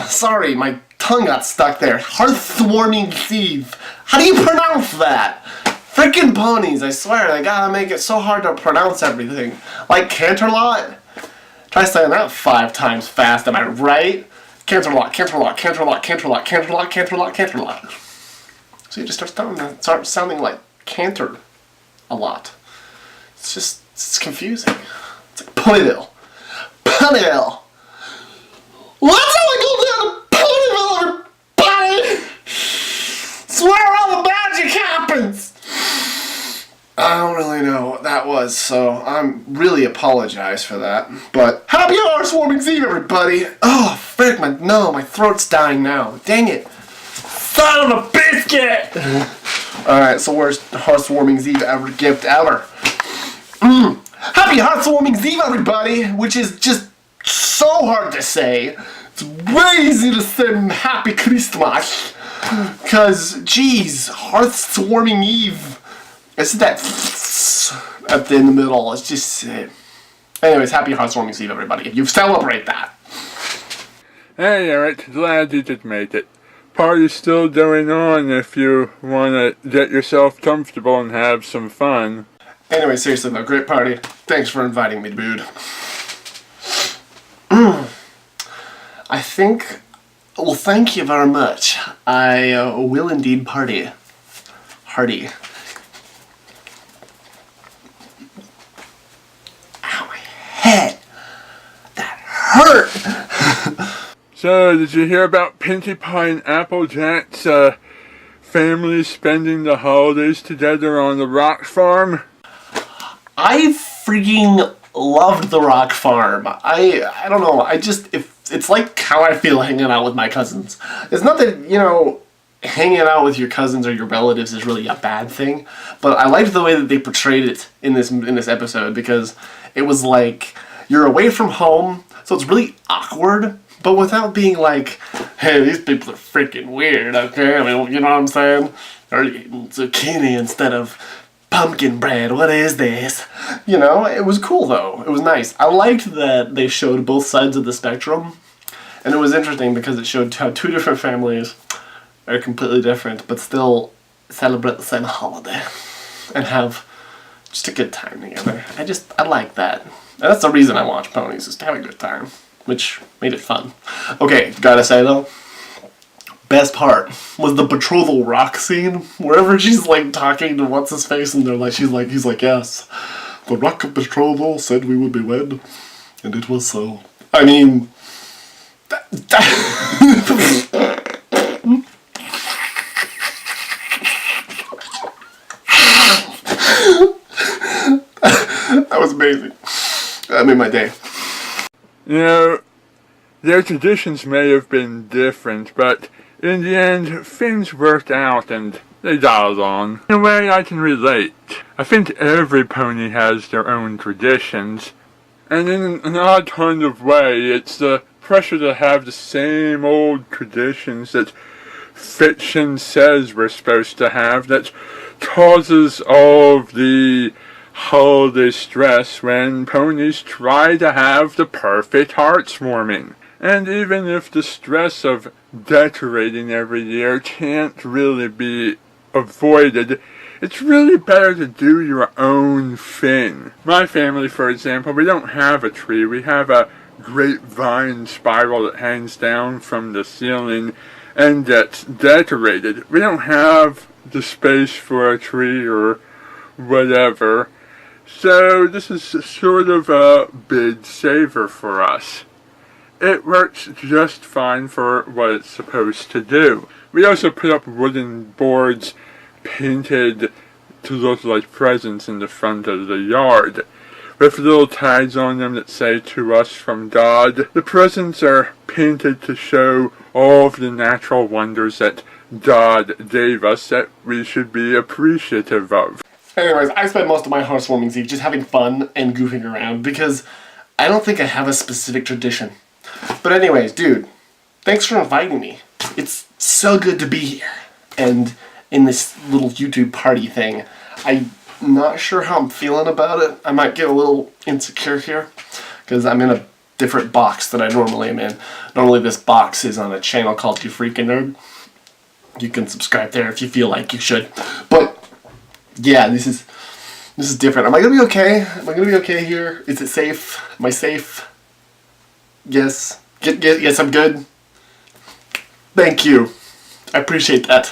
Sorry, my tongue got stuck there. Hearthwarming Eve. How do you pronounce that? Freaking ponies, I swear, they gotta make it so hard to pronounce everything. Like Canterlot? Try saying that 5 times fast, am I right? Canterlot, Canterlot, Canterlot, Canterlot, Canterlot, Canterlot, Canterlot. So you just start sounding like Canter a lot. It's confusing. It's like Ponyville. Ponyville! Let's only go down to Ponyville, everybody! Swear all the magic happens! I don't really know what that was, so I'm really apologize for that. But happy Hearthwarming Eve, everybody! Oh, frick, my throat's dying now. Dang it! Son of a biscuit! Alright, so worst Hearthwarming Eve gift ever. Happy Hearthwarming Eve, everybody! Which is just so hard to say. It's way easy to say Happy Christmas. Cause, geez, Hearthwarming Eve. It's that up in the middle. It's just. Anyways, happy Hearthwarming Eve, everybody. If you celebrate that. Hey, Eric. Glad you did make it. Party's still going on if you want to get yourself comfortable and have some fun. Anyway, seriously though, great party. Thanks for inviting me, dude. I think. Well, thank you very much. I will indeed party. Hearty. Ow, my head. That hurt. So, did you hear about Pinkie Pie and Applejack's family spending the holidays together on the rock farm? I freaking loved the rock farm. I don't know, it's like how I feel hanging out with my cousins. It's not that, hanging out with your cousins or your relatives is really a bad thing, but I liked the way that they portrayed it in this episode, because it was like, you're away from home, so it's really awkward, but without being like, hey, these people are freaking weird, okay? I mean, you know what I'm saying? Or eating zucchini instead of pumpkin bread, what is this? It was cool though. It was nice. I liked that they showed both sides of the spectrum. And it was interesting because it showed how 2 different families are completely different, but still celebrate the same holiday. And have just a good time together. I like that. And that's the reason I watch ponies, is to have a good time. Which made it fun. Okay, gotta say though, best part was the betrothal rock scene. Wherever she's like talking to what's his face, and he's like, yes, the rock of betrothal said we would be wed, and it was so. I mean, that was amazing. That made my day. Their traditions may have been different, but in the end, things worked out and they got along. In a way, I can relate. I think every pony has their own traditions, and in an odd kind of way, it's the pressure to have the same old traditions that fiction says we're supposed to have that causes all of the holiday stress when ponies try to have the perfect heartwarming. And even if the stress of decorating every year can't really be avoided, it's really better to do your own thing. My family, for example, we don't have a tree. We have a grapevine spiral that hangs down from the ceiling and gets decorated. We don't have the space for a tree or whatever. So this is sort of a big saver for us. It works just fine for what it's supposed to do. We also put up wooden boards painted to look like presents in the front of the yard, with little tags on them that say "To us from God." The presents are painted to show all of the natural wonders that God gave us that we should be appreciative of. Anyways, I spent most of my Hearthwarming Eve just having fun and goofing around because I don't think I have a specific tradition. But anyways, dude, thanks for inviting me. It's so good to be here. And in this little YouTube party thing, I'm not sure how I'm feeling about it. I might get a little insecure here because I'm in a different box that I normally am in. Normally this box is on a channel called YOUFREAKINNERD. You can subscribe there if you feel like you should. But yeah, this is different. Am I gonna be okay? Am I gonna be okay here? Is it safe? Am I safe? Yes. Yes, I'm good. Thank you. I appreciate that.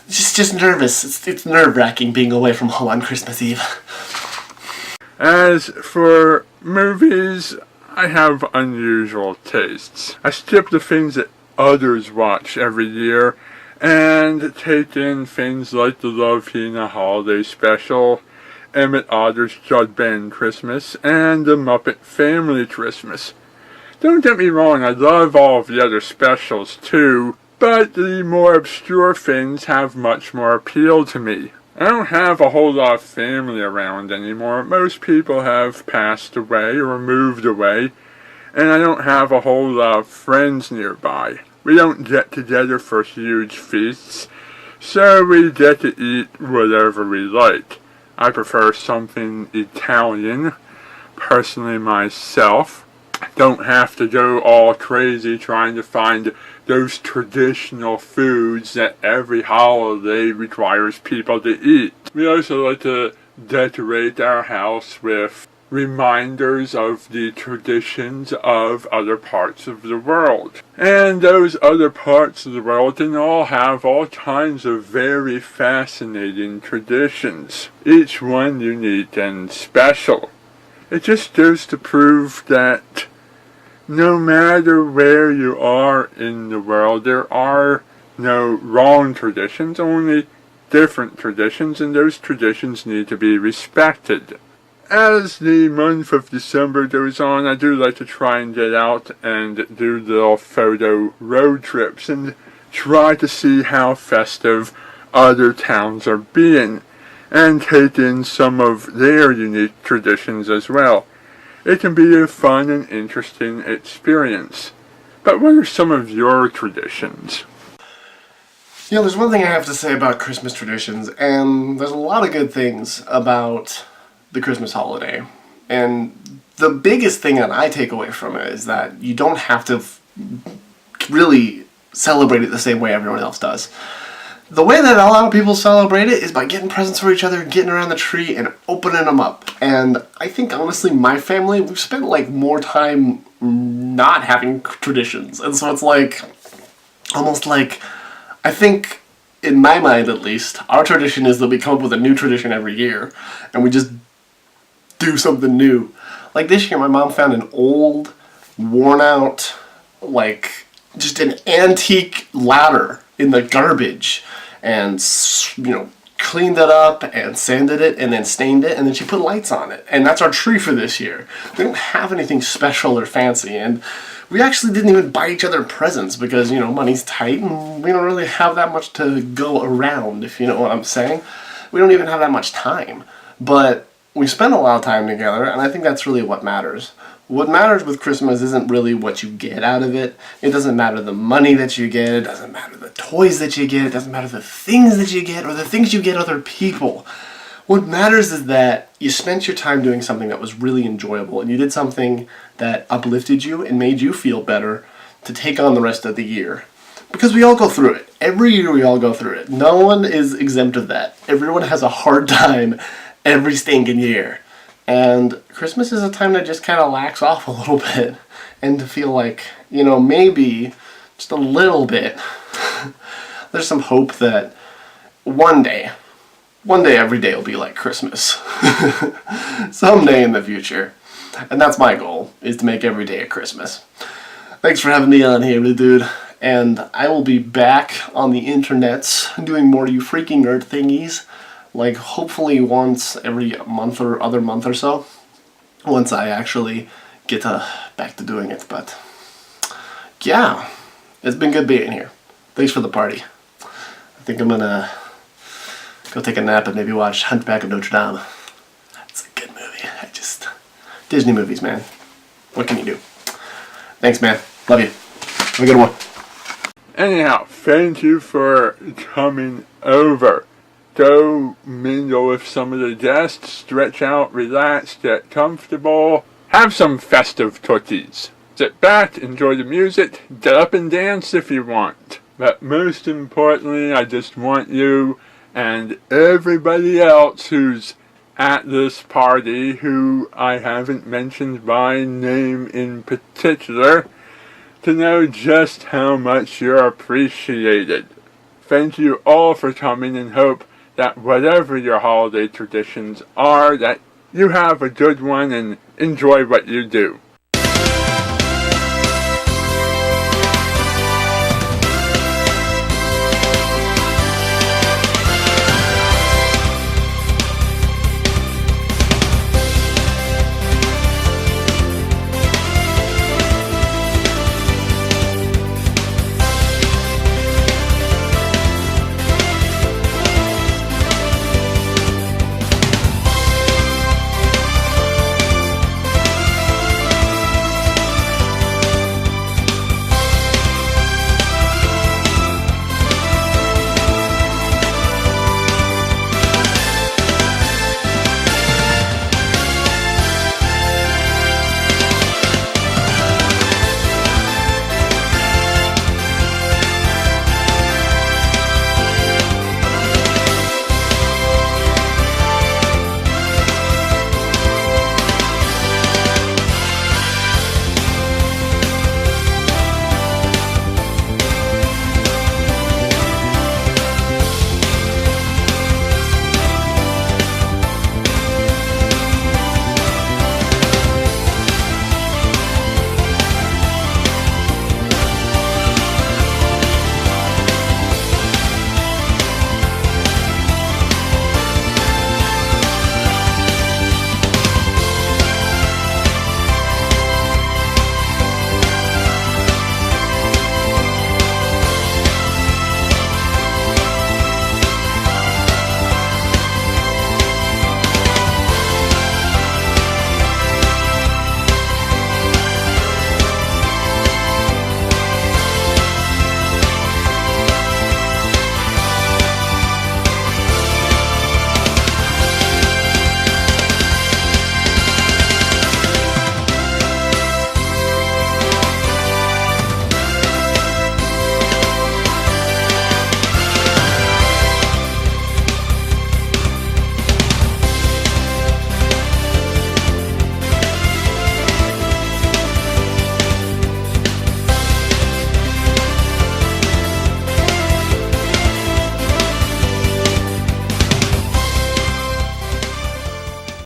Just nervous. It's nerve-wracking being away from home on Christmas Eve. As for movies, I have unusual tastes. I skip the things that others watch every year and take in things like the Love Hina Holiday Special, Emmett Otter's Jud Band Christmas, and the Muppet Family Christmas. Don't get me wrong, I love all of the other specials too, but the more obscure things have much more appeal to me. I don't have a whole lot of family around anymore. Most people have passed away or moved away, and I don't have a whole lot of friends nearby. We don't get together for huge feasts, so we get to eat whatever we like. I prefer something Italian, personally myself. Don't have to go all crazy trying to find those traditional foods that every holiday requires people to eat. We also like to decorate our house with reminders of the traditions of other parts of the world. And those other parts of the world can all have all kinds of very fascinating traditions, each one unique and special. It just goes to prove that no matter where you are in the world, there are no wrong traditions, only different traditions, and those traditions need to be respected. As the month of December goes on, I do like to try and get out and do little photo road trips and try to see how festive other towns are being, and take in some of their unique traditions as well. It can be a fun and interesting experience. But what are some of your traditions? You know, there's one thing I have to say about Christmas traditions, and there's a lot of good things about the Christmas holiday. And the biggest thing that I take away from it is that you don't have to really celebrate it the same way everyone else does. The way that a lot of people celebrate it is by getting presents for each other, getting around the tree, and opening them up. And I think, honestly, my family, we've spent, more time not having traditions. And so it's almost like, I think, in my mind at least, our tradition is that we come up with a new tradition every year, and we just do something new. Like this year, my mom found an old, worn-out, just an antique ladder in the garbage, and cleaned it up and sanded it and then stained it, and then she put lights on it, and that's our tree for this year. We don't have anything special or fancy, and we actually didn't even buy each other presents because money's tight and we don't really have that much to go around, if you know what I'm saying. We don't even have that much time, but we spend a lot of time together, and I think that's really what matters. What matters with Christmas isn't really what you get out of it. It doesn't matter the money that you get. It doesn't matter the toys that you get. It doesn't matter the things that you get or the things you get other people. What matters is that you spent your time doing something that was really enjoyable, and you did something that uplifted you and made you feel better to take on the rest of the year. Because we all go through it. Every year we all go through it. No one is exempt of that. Everyone has a hard time every stinking year. And Christmas is a time to just kind of lax off a little bit and to feel like, maybe just a little bit, there's some hope that one day every day will be like Christmas. Someday in the future. And that's my goal, is to make every day a Christmas. Thanks for having me on here, dude. And I will be back on the internets doing more You Freaking Nerd thingies. Hopefully once every month or so, once I actually get back to doing it. But yeah, it's been good being here. Thanks for the party. I think I'm gonna go take a nap and maybe watch Hunchback of Notre Dame. It's a good movie. Disney movies, man. What can you do? Thanks, man. Love you. Have a good one. Anyhow, thank you for coming over. Go mingle with some of the guests, stretch out, relax, get comfortable, have some festive cookies. Sit back, enjoy the music, get up and dance if you want. But most importantly, I just want you and everybody else who's at this party, who I haven't mentioned by name in particular, to know just how much you're appreciated. Thank you all for coming, and hope that whatever your holiday traditions are, that you have a good one and enjoy what you do.